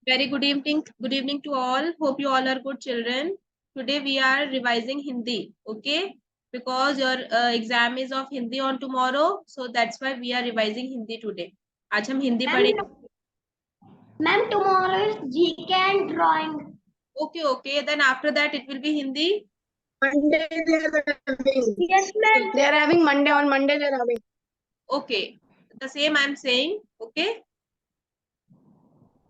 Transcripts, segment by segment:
Very good evening. Good evening to all. Hope you all are good children. Today we are revising Hindi. Okay, because your exam is of Hindi on tomorrow, so that's why we are revising Hindi today. आज हम हिंदी पढ़ेंगे. Ma'am, tomorrow is GK and drawing. Okay, okay. Then after that it will be Hindi. Monday they are having. Yes, ma'am. They are having Monday. On Monday they are having. Okay, the same I'm saying. Okay.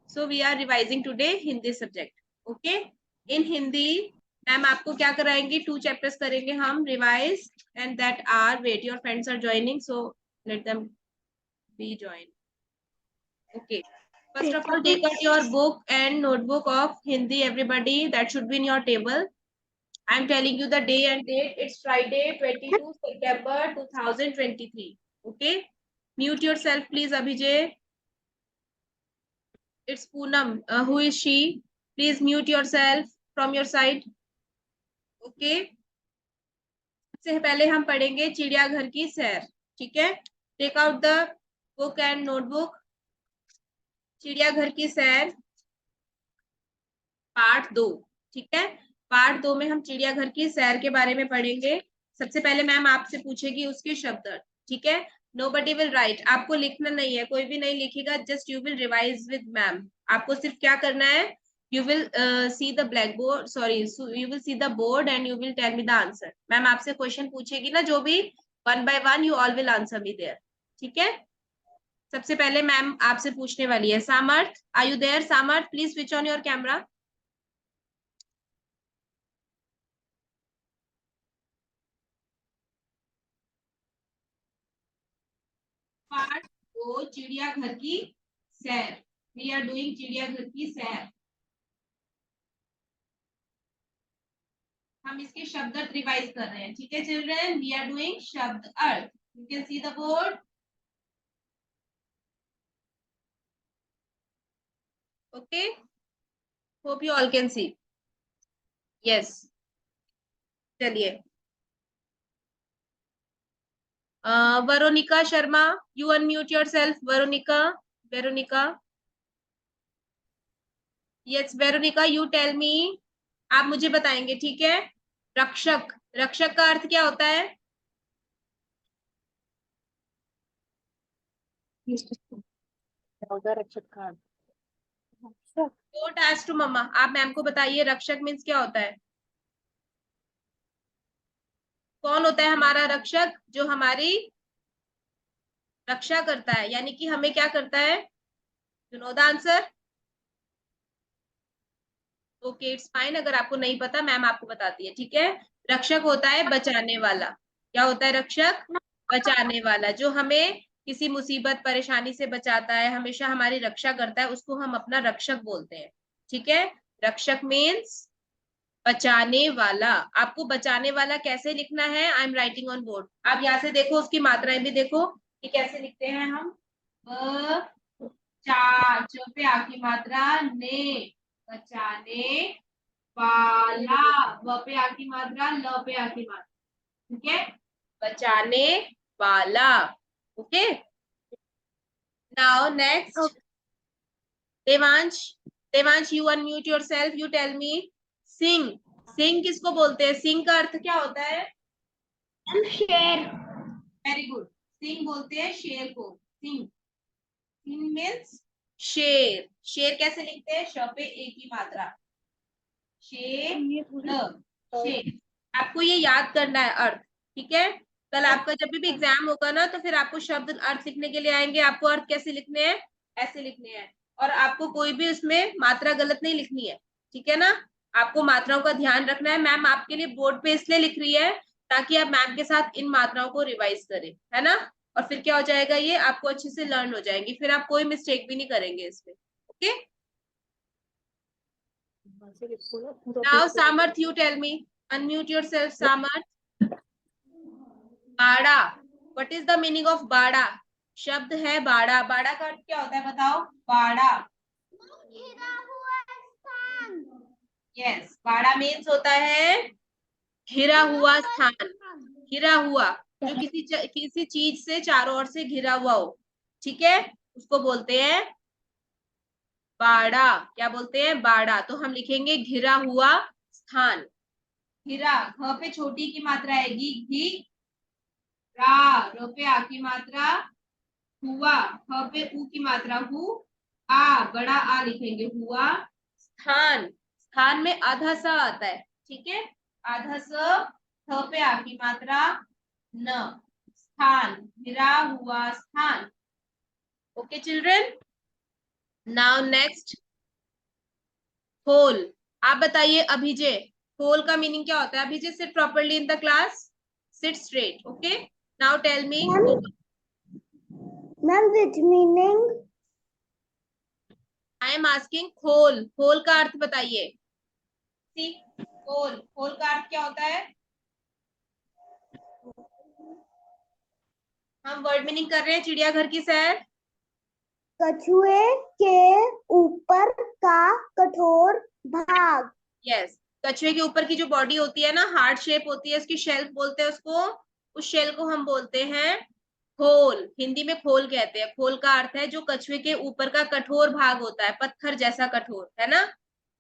So we are revising today Hindi subject. Okay. In Hindi, ma'am आपको क्या कराएंगे? 2 chapters करेंगे हम revise and that are wait your friends are joining so let them be joined. Okay. First of all, take out your book and notebook of Hindi. Everybody, that should be in your table. I'm telling you the day and date. It's Friday, 22 September 2023. Okay. Mute yourself, please, Abhijay. It's Poonam. Who is she? Please mute yourself from your side. Okay. सबसे पहले हम पढ़ेंगे चिड़ियाघर की सैर. ठीक है. Take out the book and notebook. चिड़ियाघर की सैर पार्ट 2. ठीक है. पार्ट 2 में हम चिड़ियाघर की सैर के बारे में पढ़ेंगे. सबसे पहले मैम आपसे पूछेगी उसके शब्द. ठीक है. Nobody will write. आपको लिखना नहीं है, कोई भी नहीं लिखेगा. Just you will revise with ma'am. आपको सिर्फ क्या करना है, you will see the blackboard, sorry, so you will see the board and you will tell me the answer. Ma'am आपसे क्वेश्चन पूछेगी ना जो भी, 1 by 1 you all will answer me there. ठीक है. सबसे पहले मैम आपसे पूछने वाली है. सामर्थ, are you there? सामर्थ, please switch on your camera. Part 2 चिड़ियाघर की सैर. वी आर डूइंग चिड़ियाघर की सैर. हम इसके शब्द अर्थ रिवाइज कर रहे हैं. ठीक है चिल्ड्रन, वी आर डूइंग शब्द अर्थ. You can see the board. Okay, hope you all can see. Yes, चलिए. Veronica Sharma, you unmute yourself. Veronica. Yes Veronica, you tell me. आप मुझे बताएंगे. ठीक है. रक्षक. रक्षक का अर्थ क्या होता है? रक्षक का. डोंट आस्क टू मम्मा. आप मैम को बताइए रक्षक मीन्स क्या होता है. कौन होता है हमारा रक्षक? जो हमारी रक्षा करता है, यानी कि हमें क्या करता है. You know the answer. Okay, it's fine. अगर आपको नहीं पता मैम आपको बताती है. ठीक है. रक्षक होता है बचाने वाला. क्या होता है रक्षक? बचाने वाला. जो हमें किसी मुसीबत परेशानी से बचाता है, हमेशा हमारी रक्षा करता है, उसको हम अपना रक्षक बोलते हैं. ठीक है. रक्षक मीन्स बचाने वाला. आपको बचाने वाला कैसे लिखना है? आई एम राइटिंग ऑन बोर्ड. आप यहाँ से देखो, उसकी मात्राएं भी देखो कि कैसे लिखते हैं हम. च पे आखिरी मात्रा ने. बचाने वाला. व पे आखिरी मात्रा, ल पे आखिरी मात्रा. ठीक है. बचाने वाला. Okay. Now next. Devansh. Devansh, you unmute yourself. You tell me. सिंह. सिंह किसको बोलते हैं? सिंह का अर्थ क्या होता है? शेर. Very good. सिंह बोलते हैं शेर को. सिंह. सिंह मीन्स शेर. शेर कैसे लिखते हैं? श पे एक ही मात्रा. शेर. शेर. आपको ये याद करना है अर्थ. ठीक है. कल आपका जब भी एग्जाम होगा ना, तो फिर आपको शब्द अर्थ लिखने के लिए आएंगे. आपको अर्थ कैसे लिखने हैं? ऐसे लिखने हैं. और आपको कोई भी उसमें मात्रा गलत नहीं लिखनी है. ठीक है ना. आपको मात्राओं का ध्यान रखना है. मैम आपके लिए बोर्ड पे इसलिए लिख रही है ताकि आप मैम के साथ इन मात्राओं को रिवाइज करें. है ना. और फिर क्या हो जाएगा, ये आपको अच्छे से लर्न हो जाएंगी. फिर आप कोई मिस्टेक भी नहीं करेंगे इसमें. Okay. Now Samarth, you tell me. Unmute yourself Samarth. बाड़ा. What is the meaning of बाड़ा? शब्द है बाड़ा. बाड़ा का अर्थ क्या होता है बताओ? बाड़ा. यस, बाड़ा मीन्स होता है घिरा हुआ स्थान. घिरा हुआ, जो किसी चीज से चारों ओर से घिरा हुआ हो. ठीक है. उसको बोलते हैं बाड़ा, क्या बोलते हैं, बाड़ा। तो हम लिखेंगे घिरा हुआ स्थान। घिरा, घ पे छोटी की मात्रा आएगी घी रा, रो पे आ की मात्रा हुआ, ह पे ऊ की मात्रा हु, आ बड़ा आ लिखेंगे हुआ। स्थान, स्थान में आधा स आता है, ठीक है, आधा स, थ पे आ की मात्रा न, स्थान, घिरा हुआ स्थान। ओके चिल्ड्रन, नाउ नेक्स्ट होल। आप बताइए अभिजय, होल का मीनिंग क्या होता है? Abhijay sit properly in the class, sit straight, okay. Now tell me, ma'am which meaning? I am asking होल, होल का अर्थ बताइए। सी, होल, होल का अर्थ क्या होता है? हम वर्ड मीनिंग कर रहे हैं चिड़ियाघर की सैर। कछुए के ऊपर का कठोर भाग। यस, कछुए के ऊपर की जो बॉडी होती है ना, हार्ट शेप होती है उसकी, शेल्फ बोलते हैं उसको, उस शेल को हम बोलते हैं खोल। हिंदी में खोल कहते हैं। खोल का अर्थ है जो कछुए के ऊपर का कठोर भाग होता है, पत्थर जैसा कठोर, है ना,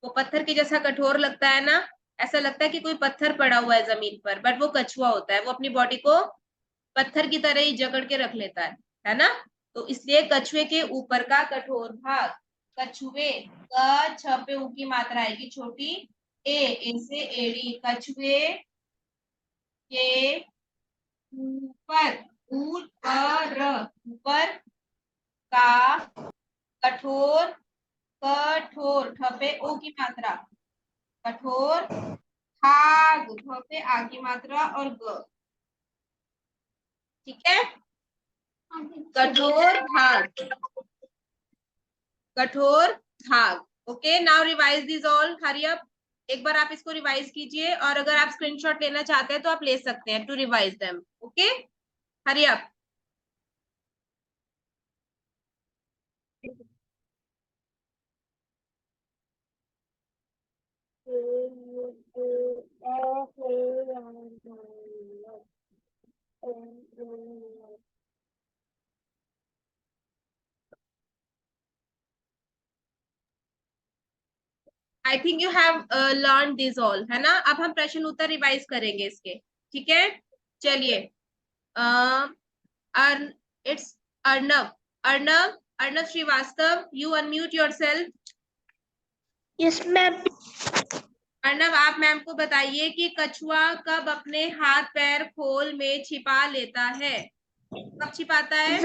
वो पत्थर के जैसा कठोर लगता है ना, ऐसा लगता है कि कोई पत्थर पड़ा हुआ है जमीन पर, बट वो कछुआ होता है, वो अपनी बॉडी को पत्थर की तरह ही जकड़ के रख लेता है ना। तो इसलिए कछुए के ऊपर का कठोर भाग, कछुए, क छ पे ऊ की मात्रा आएगी छोटी, ए से एड़ी, कछुए के ऊपर, ऊपर, ऊपर का कठोर, कठोर, ठ पे ओ की मात्रा, कठोर भाग, ध पे आ की मात्रा और ग, ठीक है, कठोर भाग, कठोर भाग। Okay, now revise this all, hurry up. एक बार आप इसको रिवाइज कीजिए, और अगर आप स्क्रीनशॉट लेना चाहते हैं तो आप ले सकते हैं to revise them. Okay, hurry up. I think you have learn this all, है ना। अब हम प्रश्न उत्तर रिवाइज करेंगे इसके, ठीक है। चलिए, it's Arnav, Arnav, Arnav Srivastava, you unmute yourself. Yes ma'am. Arnav, आप मैम को बताइए कि कछुआ कब अपने हाथ पैर खोल में छिपा लेता है? कब छिपाता है?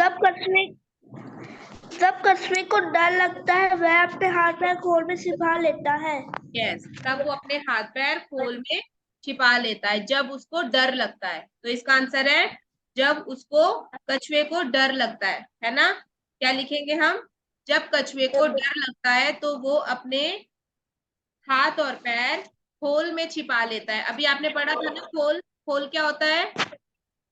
जब कछुए को डर लगता है वह अपने हाथ पैर खोल में छिपा लेता है। यस, तब वो अपने हाथ पैर खोल में छिपा लेता है, जब उसको डर लगता है। तो इसका आंसर है जब उसको, कछुए को डर लगता है ना। क्या लिखेंगे हम? जब कछुए को डर लगता है तो वो अपने हाथ और पैर खोल में छिपा लेता है। अभी आपने पढ़ा था ना खोल, खोल क्या होता है?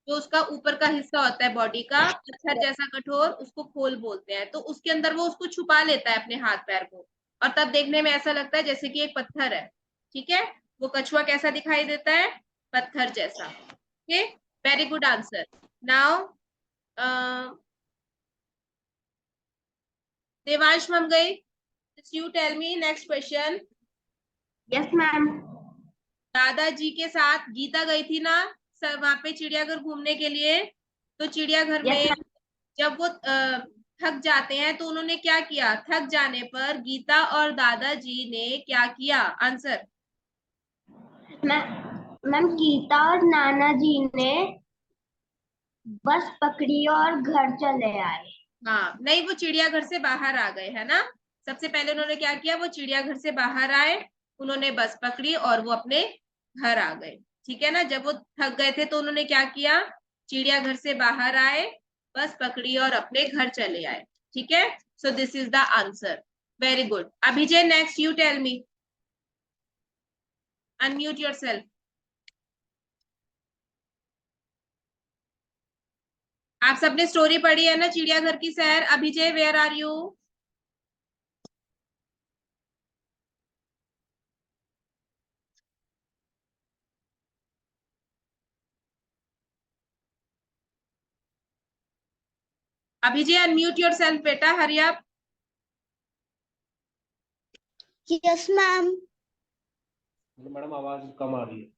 जो उसका ऊपर का हिस्सा होता है बॉडी का, पत्थर जैसा कठोर, उसको खोल बोलते हैं। तो उसके अंदर वो उसको छुपा लेता है अपने हाथ पैर को, और तब देखने में ऐसा लगता है जैसे कि एक पत्थर है, ठीक है। वो कछुआ कैसा दिखाई देता है? पत्थर जैसा। Okay, very good answer. Now Devansh मम गई, you tell me next question. Yes ma'am. दादाजी के साथ गीता गई थी ना सर वहां पे चिड़ियाघर घूमने के लिए। तो चिड़ियाघर यस में जब वो थक जाते हैं तो उन्होंने क्या किया? थक जाने पर गीता और दादाजी ने क्या किया? आंसर। मैम, मैम गीता और नाना जी ने बस पकड़ी और घर चले आए। हाँ नहीं, वो चिड़ियाघर से बाहर आ गए, है ना। सबसे पहले उन्होंने क्या किया? वो चिड़ियाघर से बाहर आए, उन्होंने बस पकड़ी और वो अपने घर आ गए, ठीक है ना। जब वो थक गए थे तो उन्होंने क्या किया? चिड़ियाघर से बाहर आए, बस पकड़ी और अपने घर चले आए, ठीक है। So this is the answer, very good. Abhijay next, you tell me, unmute yourself. आप सबने स्टोरी पढ़ी है ना चिड़ियाघर की सैर? Abhijay where are you? Abhijay unmute yourself बेटा, hurry up. Yes ma'am. Madam आवाज कम आ रही है।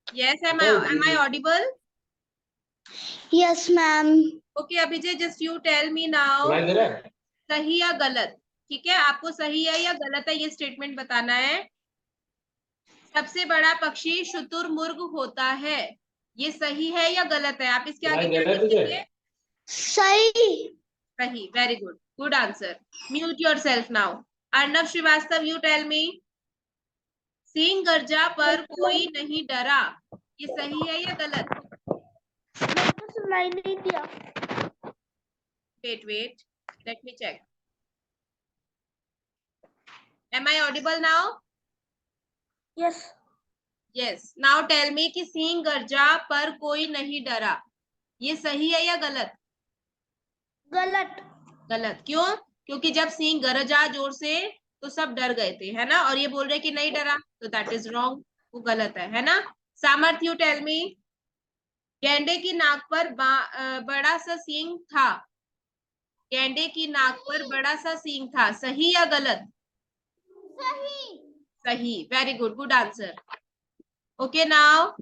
Yes, am I audible? Yes ma'am. Okay, Abhijay, just you tell me now, सुनाई दे रहा है? सही या गलत? ठीक है, आपको सही है या गलत है ये स्टेटमेंट बताना है। सबसे बड़ा पक्षी शुतुरमुर्ग होता है, ये सही है या गलत है? आप इसके आगे सुनाई दे क्या रहा है तुझे? लिखेंगे? सही। सही, very good, good answer. Mute yourself now. Arnav Srivastava, you tell me, सिंह गर्जा पर कोई नहीं डरा, ये सही है या गलत? मेरे को सुनाई नहीं दिया। Wait, let me check. Am I audible now? Yes. Yes. Now tell me कि सिंह गर्जा पर कोई नहीं डरा, ये सही है या गलत? गलत। गलत क्यों? क्योंकि जब सिंह गरजा जोर से तो सब डर गए थे, है ना, और ये बोल रहे कि नहीं डरा, तो दैट इज रॉन्ग, वो गलत है ना। सामर्थ्य, यू टेल मी, गेंडे की नाक पर बड़ा सा सींग था, गेंडे की नाक पर बड़ा सा सींग था, सही या गलत? सही। सही, very good, good answer. Okay now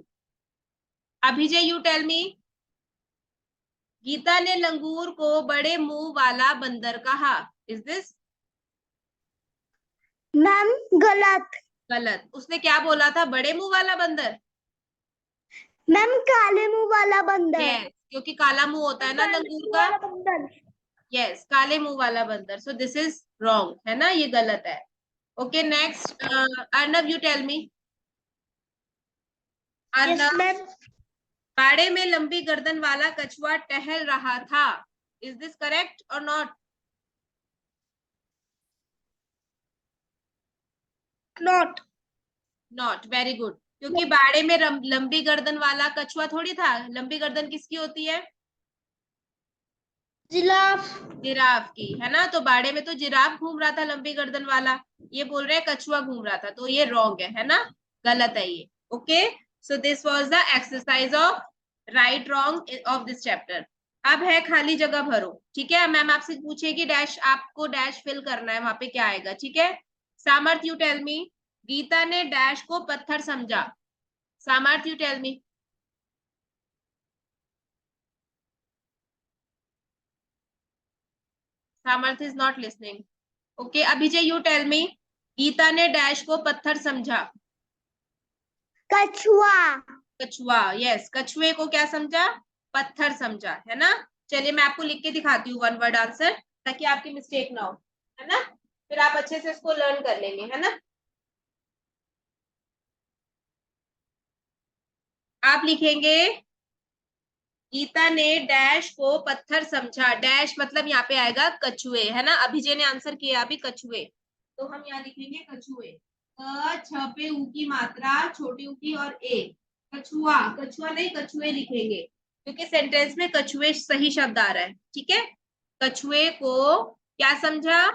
Abhijay, you tell me, Geeta ने लंगूर को बड़े मुंह वाला बंदर कहा, इज दिस? मैम गलत। गलत। उसने क्या बोला था, बड़े मुंह वाला बंदर? मैम काले मुंह वाला बंदर। यस, क्योंकि काला मुंह होता है ना काले लंगूर मुंह का। वाला बंदर। यस, काले मुंह वाला बंदर, सो दिस इज रॉन्ग, है ना, ये गलत है। Okay next, Arnav, you tell me, yes Arnav, ma'am. बाड़े में लंबी गर्दन वाला कछुआ टहल रहा था, इज दिस करेक्ट और not? Not. Not, very good, क्योंकि बाड़े में लंबी गर्दन वाला कछुआ थोड़ी था। लंबी गर्दन किसकी होती है? जिराफ। जिराफ की, है ना, तो बाड़े में तो जिराफ घूम रहा था लंबी गर्दन वाला, ये बोल रहे हैं कछुआ घूम रहा था, तो ये रॉन्ग है ना, गलत है ये। Okay, so this was the exercise of right wrong of this chapter. अब है खाली जगह भरो, ठीक है। मैम आपसे पूछेगी डैश, आपको डैश फिल करना है, वहां पे क्या आएगा, ठीक है। सामर्थ, यू टेल मी, गीता ने डैश को पत्थर समझा, सामर्थ you tell me. Samarth is not listening. Okay Abhijay, you tell me, Geeta ने डैश को पत्थर समझा। कछुआ। कछुआ, यस, कछुए को क्या समझा? पत्थर समझा, है ना। चलिए मैं आपको लिख के दिखाती हूँ वन वर्ड आंसर, ताकि आपकी मिस्टेक ना हो, है ना, फिर आप अच्छे से इसको लर्न कर लेंगे, है ना। आप लिखेंगे, गीता ने डैश को पत्थर समझा, डैश मतलब यहाँ पे आएगा कछुए, है ना। अभिजय ने आंसर किया अभी कछुए, तो हम यहाँ लिखेंगे कछुए, छ पे ऊ की मात्रा, छोटी ऊ की और ए, कछुआ, कछुआ नहीं कछुए लिखेंगे, क्योंकि सेंटेंस में कछुए सही शब्द आ रहा है, ठीक है। कछुए को क्या समझा?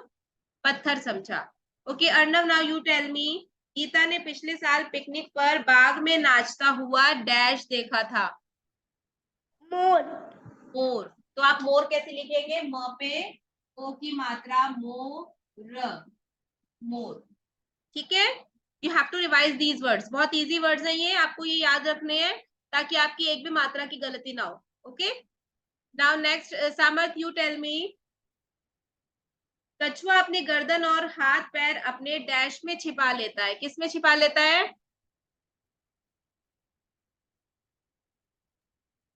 पत्थर समझा। Okay Arnav, now you tell me, Geeta ने पिछले साल पिकनिक पर बाग में नाचता हुआ डैश देखा था। मोर। मोर, तो आप मोर कैसे लिखेंगे? म पे ओ की मात्रा, मोर, मोर, ठीक है। You have to revise these words, बहुत इजी वर्ड्स हैं ये, आपको ये याद रखने हैं, ताकि आपकी एक भी मात्रा की गलती ना हो। ओके नाउ नेक्स्ट, सामर्थ, यू टेल मी, कछुआ अपने गर्दन और हाथ पैर अपने डैश में छिपा लेता है, किस में छिपा लेता है?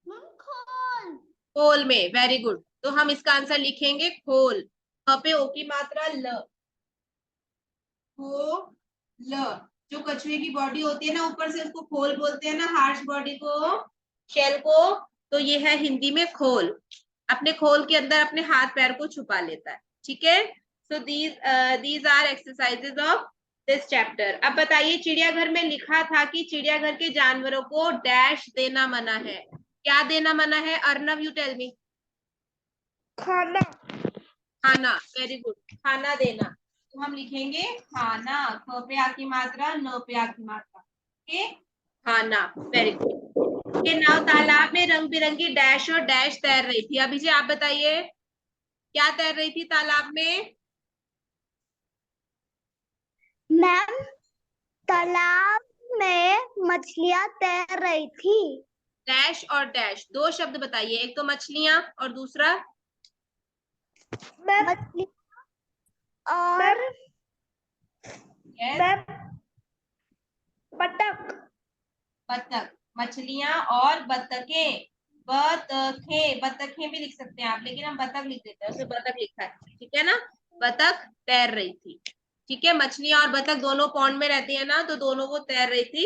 खोल। खोल में, वेरी गुड, तो हम इसका आंसर लिखेंगे खोल, पे ओ की मात्रा ल, ल, जो कछुए की बॉडी होती है ना ऊपर से, उसको खोल बोलते हैं ना, हार्श बॉडी को, शेल को, तो ये है हिंदी में खोल, अपने खोल के अंदर अपने हाथ पैर को छुपा लेता है, ठीक है। So these are exercises of this chapter. अब बताइए, चिड़ियाघर में लिखा था कि चिड़ियाघर के जानवरों को डैश देना मना है, क्या देना मना है? Arnav you tell me. खाना। खाना, वेरी गुड, खाना देना, तो हम लिखेंगे खाना, ख पे आ की मात्रा, न पे आ की मात्रा, ओके, खाना, वेरी गुड। ओके नाउ, तालाब में रंग बिरंगी डैश और डैश तैर रही थी, अभी जी आप बताइए क्या तैर रही थी तालाब में? मैम, तालाब में मछलियां तैर रही थी। डैश और डैश, दो शब्द बताइए, एक तो मछलियां और दूसरा मछली और yes, बतख। बतख। मछलियां और बतखें, बतखें भी लिख सकते हैं आप, लेकिन हम बतख लिख देते हैं, उसमें बतख लिखा है, ठीक है ना। बतख तैर रही थी, ठीक है। मछलियां और बतख दोनों पॉन्ड में रहती है ना, तो दोनों वो तैर रही थी,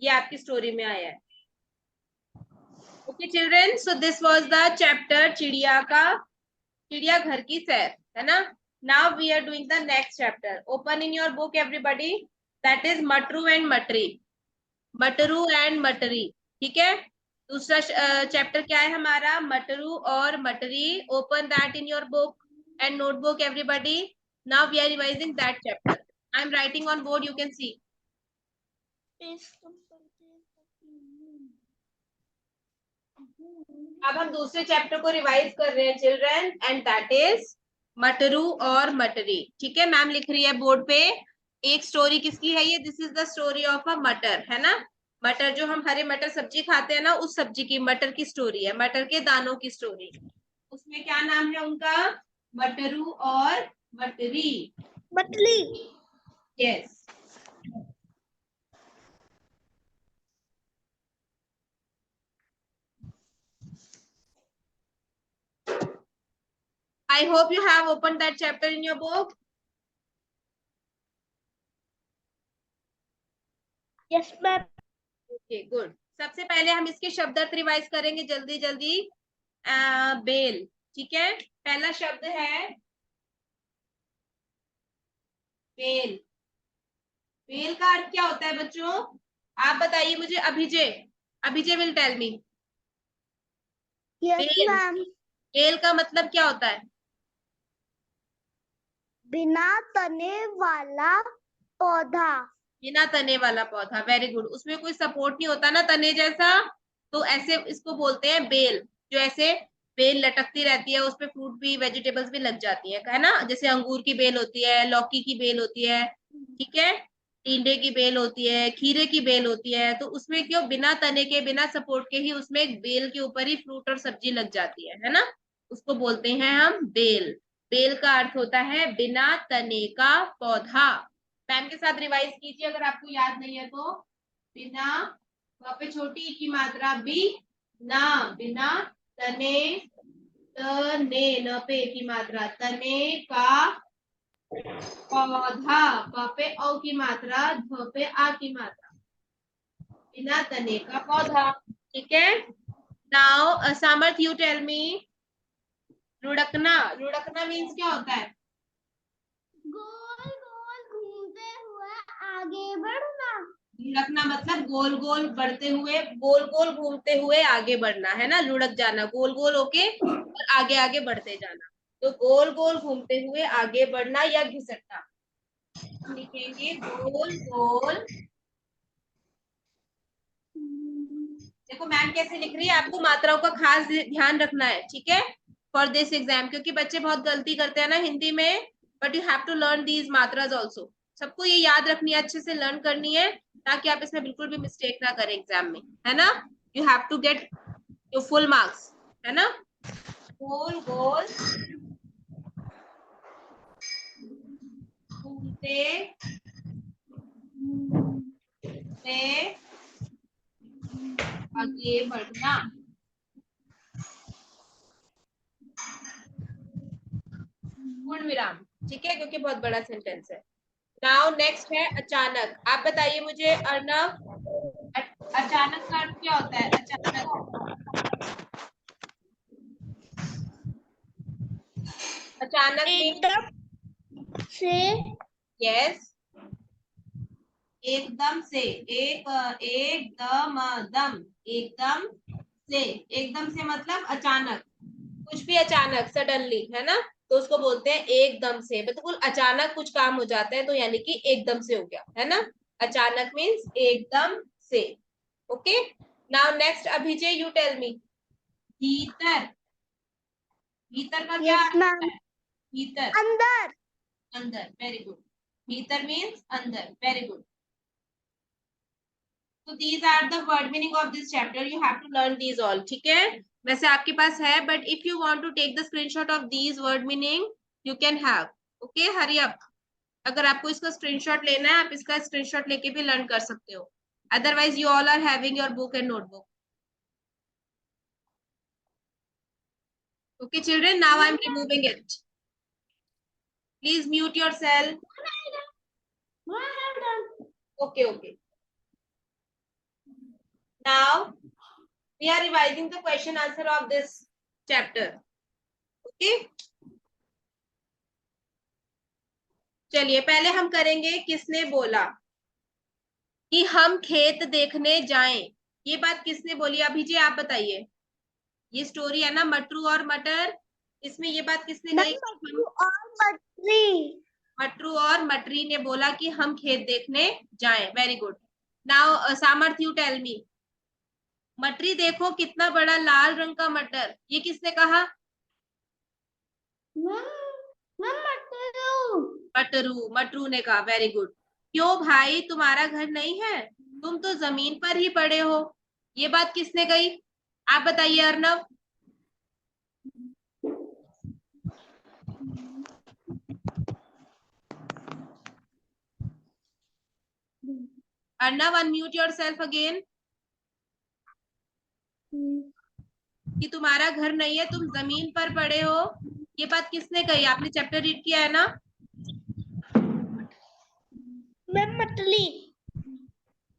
ये आपकी स्टोरी में आया है। Okay children, so this was the chapter चिड़िया का, चिड़िया घर की सैर, है ना। Now we are doing the next chapter. Open in your book everybody, that is Matru and Matri, Matru and Matri, ठीक है। दूसरा चैप्टर क्या है हमारा, मटरू और Matri. Open that in your book and notebook everybody. Now we are revising that chapter. I am writing on board, you can सी। अब हम दूसरे चैप्टर को रिवाइज कर रहे हैं children, and that is Matru और मटरी, ठीक है। मैम लिख रही है बोर्ड पे, एक स्टोरी किसकी है ये, this is the story of a मटर, है ना। मटर, जो हम हरे मटर सब्जी खाते हैं ना, उस सब्जी की, मटर की स्टोरी है, मटर के दानों की स्टोरी। उसमें क्या नाम है उनका, मटरू और मटरी। मछली। Yes. I hope you have opened that chapter in your book. Yes ma'am. Okay good. सबसे पहले हम इसके शब्दार्थ रिवाइज करेंगे जल्दी जल्दी। बेल, ठीक है। पहला शब्द है बेल। बेल का अर्थ क्या होता है बच्चों, आप बताइए मुझे। Abhijay, Abhijay will tell me. Yes बेल, मैम। बेल का मतलब क्या होता है, बिना तने वाला पौधा। बिना तने वाला पौधा, वेरी गुड। उसमें कोई सपोर्ट नहीं होता ना तने जैसा, तो ऐसे इसको बोलते हैं बेल। जो ऐसे बेल लटकती रहती है, उसपे फ्रूट भी, वेजिटेबल्स भी लग जाती है ना। जैसे अंगूर की बेल होती है, लौकी की बेल होती है, ठीक है। टिंडे की बेल होती है, खीरे की बेल होती है, तो उसमें क्यों, बिना तने के, बिना सपोर्ट के ही उसमें एक बेल के ऊपर ही फ्रूट और सब्जी लग जाती है ना। उसको बोलते हैं हम बेल। बेल का अर्थ होता है बिना तने का पौधा। मैम के साथ रिवाइज कीजिए अगर आपको याद नहीं है तो। बिना, वहां पे छोटी ई की मात्रा बी ना, बिना तने, तने, न पे की मात्रा, तने का पौधा, प पे औ की मात्रा, ध पे आ की मात्रा, बिना तने का पौधा, ठीक है। Now Samarth you tell me, लुढ़कना, लुढ़कना means क्या होता है, गोल गोल घूमते हुए आगे बढ़ना। लुढ़कना मतलब गोल गोल बढ़ते हुए, गोल गोल घूमते हुए आगे बढ़ना, है ना। लुढ़क जाना, गोल गोल होके और आगे आगे बढ़ते जाना, तो गोल गोल घूमते हुए आगे बढ़ना या घिसटना। हम लिखेंगे गोल गोल। देखो मैम कैसे लिख रही है, आपको मात्राओं का खास ध्यान रखना है, ठीक है, फॉर दिस एग्जाम, क्योंकि बच्चे बहुत गलती करते हैं ना हिंदी में, but you have to learn these मात्राज ऑल्सो। सबको ये याद रखनी है, अच्छे से लर्न करनी है, ताकि आप इसमें बिल्कुल भी मिस्टेक ना करें एग्जाम में, है ना। You have to get your full marks, है ना। गोल गोल घूमते से आगे बढ़ना, पूर्ण विराम, ठीक है, क्योंकि बहुत बड़ा सेंटेंस है। नाउ नेक्स्ट है अचानक। आप बताइए मुझे अर्नव, अचानक का अर्थ क्या होता है, अचानक, अचानक मीन्स, एकदम से। यस, एकदम से, एकदम, दम, एकदम से, एकदम से मतलब अचानक, कुछ भी अचानक, सडनली, है ना, तो उसको बोलते हैं एकदम से। बिल्कुल अचानक कुछ काम हो जाता है तो यानी कि एकदम से हो गया, है ना। अचानक मीन्स एकदम से। Okay, now next Abhijay you tell me. भीतर, भीतर का क्या यस अर्थ मैम। होता है, भीतर, अंदर। अंदर, वेरी गुड। भीतर मीन्स अंदर, very good. So these are the word meaning of this chapter. You have to learn these all. ठीक है, वैसे आपके पास है, but if you want to take the screenshot of these word meaning, you can have. Okay, hurry up. अगर आपको इसका screenshot लेना है, आप इसका screenshot लेके भी learn कर सकते हो. Otherwise, you all are having your book and notebook. Okay, children. Now I am removing it. Please mute yourself. Okay, okay. Now we are revising the question answer of this chapter. Okay. चलिए पहले हम करेंगे किसने बोला कि हम खेत देखने जाएं। ये बात किसने बोली? अभी जी आप बताइए। ये स्टोरी है ना मटरू और मटर, इसमें ये बात किसने कही? मटरू और मटरी ने बोला कि हम खेत देखने जाएं। Very good. Now Samarth you tell मी, मटरी देखो कितना बड़ा लाल रंग का मटर, ये किसने कहा? मटरू, मटरू ने कहा। Very good. क्यों भाई तुम्हारा घर नहीं है, तुम तो जमीन पर ही पड़े हो, ये बात किसने कही? आप बताइए Arnav. Arnav unmute yourself again. कि तुम्हारा घर नहीं है, तुम जमीन पर पड़े हो, ये बात किसने कही? आपने चैप्टर रीड किया है ना? मैम मटली।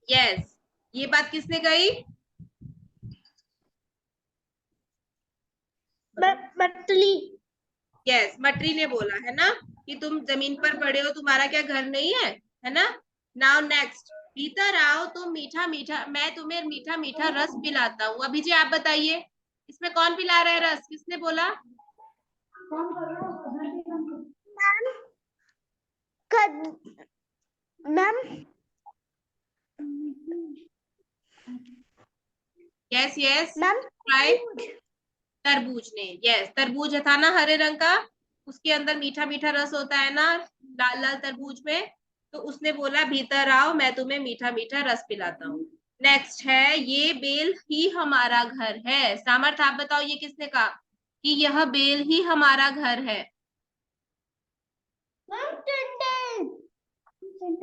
यस, ये बात किसने कही? मटली। यस, मटरी ने बोला है ना कि तुम जमीन पर पड़े हो, तुम्हारा क्या घर नहीं है ना? नाउ नेक्स्ट, भीतर आओ तुम मीठा मीठा, मैं तुम्हें मीठा मीठा रस पिलाता हूँ। अभी जी आप बताइए, इसमें कौन पिला रहा है रस, किसने बोला? Ma'am yes yes ma'am right, तरबूज ने। यस, तरबूज था ना हरे रंग का, उसके अंदर मीठा मीठा रस होता है ना लाल लाल तरबूज में, तो उसने बोला भीतर आओ मैं तुम्हें मीठा मीठा रस पिलाता हूँ। नेक्स्ट है, ये बेल ही हमारा घर है। सामर्थ आप बताओ, ये किसने कहा कि यह बेल ही हमारा घर है?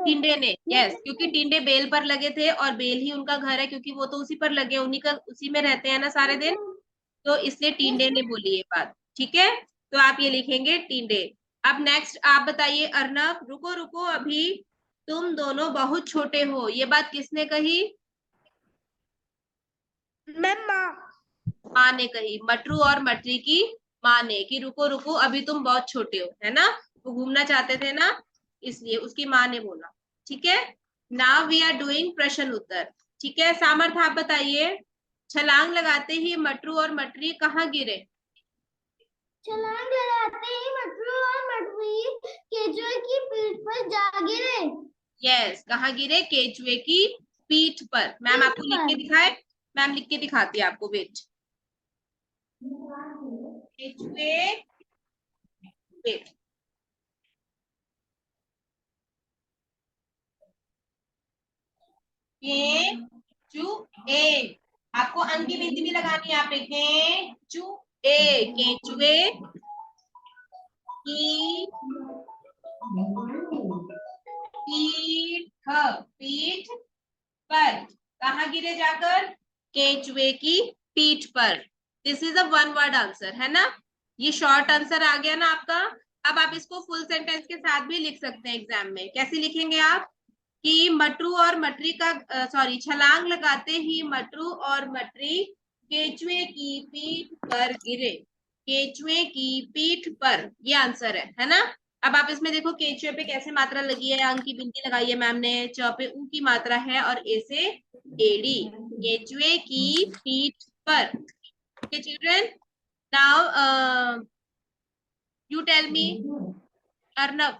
टिंडे ने। यस, क्योंकि टिंडे बेल पर लगे थे और बेल ही उनका घर है, क्योंकि वो तो उसी पर लगे, उन्हीं का उसी में रहते हैं ना सारे दिन, तो इसलिए टिंडे ने बोली ये बात। ठीक है, तो आप ये लिखेंगे टिंडे। अब नेक्स्ट आप बताइए अर्नव। रुको रुको अभी, तुम दोनों बहुत छोटे हो, ये बात किसने कही? मैम माँ ने कही, मटरू और मटरी की माँ ने, कि रुको रुको अभी तुम बहुत छोटे हो, है ना? वो घूमना चाहते थे ना, इसलिए उसकी माँ ने बोला। ठीक है, नाउ वी आर डूइंग प्रश्न उत्तर। ठीक है, सामर्थ आप बताइए, छलांग लगाते ही मटरू और मटरी कहाँ गिरे? छलांग लगाते ही मटरू और मटरी केचुए की पीठ पर जा गिरे। यस, कहाँ गिरे? केचुए की पीठ पर। मैम आपको लिख के दिखाए? मैम लिख के दिखाती है आपको, वेट। केचुए, वेट, केचुए, आपको अंक की गिनती भी लगानी है यहाँ पे। केचुए, केचुए की पीठ पर कहाँ गिरे जाकर? केचुए की पीठ पर। This is a one word answer, है ना? ये शॉर्ट आंसर आ गया ना आपका। अब आप इसको फुल सेंटेंस के साथ भी लिख सकते हैं एग्जाम में। कैसे लिखेंगे आप? कि मटरू और मटरी का सॉरी, छलांग लगाते ही मटरू और मटरी केचुए की पीठ पर गिरे। केचुए की पीठ पर, ये आंसर है ना? अब आप इसमें देखो केचुए पे कैसे मात्रा लगी है, अंक की बिंदी लगाई है मैम ने, च पे ऊ की मात्रा है और ए से एडी। केचुए की पीठ पर। Okay children, now you tell me Arnav.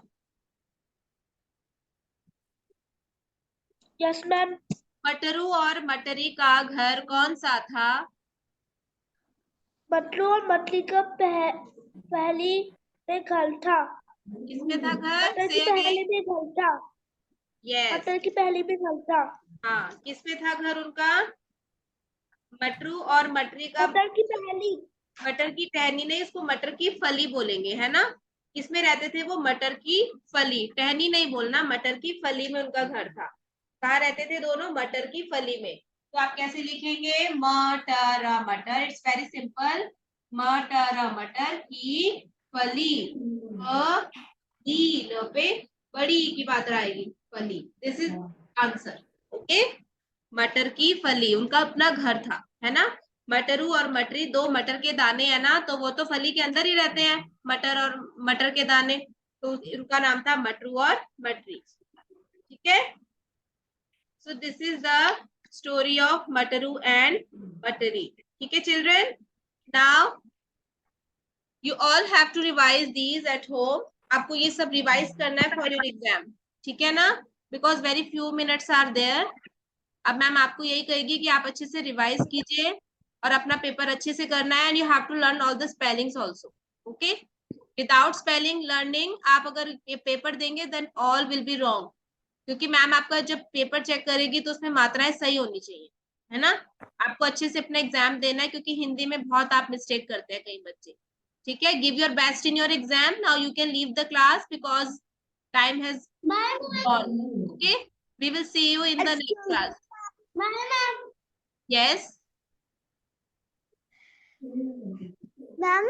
Yes ma'am. Matru और मटरी का घर कौन सा था? मटरू और मटरी का पहली में घर था। किसमें था घर? मटर की से पहले भी घर था। यस। मटर की पहले भी घर था। हाँ, किसमें था घर उनका? मटरू और मटरी का। मटर की पहली। मटर की टहनी नहीं, इसको मटर की फली बोलेंगे, है ना। किसमें रहते थे वो? मटर की फली, टहनी नहीं बोलना, मटर की फली में उनका घर था। कहाँ रहते थे दोनों? मटर की फली में। तो आप कैसे लिखेंगे? मटर मटर, इट्स वेरी सिंपल। मटर मटर की फली। न पे बड़ी की बात आएगी, फली। This is answer. ओके, मटर की फली उनका अपना घर था, है ना। मटरू और मटरी दो मटर के दाने है ना, तो वो तो फली के अंदर ही रहते हैं, मटर और मटर के दाने। तो उनका नाम था मटरू और मटरी। ठीक है। So this is the story of Matru and Matri. ठीक है children. Now you all have to revise these at home. आपको ये सब रिवाइज करना है फॉर योर एग्जाम, ठीक है ना, because very few minutes are there. अब मैम आपको यही कहेगी कि आप अच्छे से रिवाइज कीजिए और अपना पेपर अच्छे से करना है, and you have to learn all the spellings also. Okay, without spelling learning आप अगर ये पेपर देंगे then all will be wrong, क्योंकि मैम आपका जब पेपर चेक करेगी तो उसमें मात्राएं सही होनी चाहिए, है ना। आपको अच्छे से अपना एग्जाम देना है, क्योंकि हिंदी में बहुत आप मिस्टेक करते हैं कई बच्चे। ठीक है, give your best in your exam. Now you can leave the class because time has gone. Okay, we will see you in the next class. Yes. Ma'am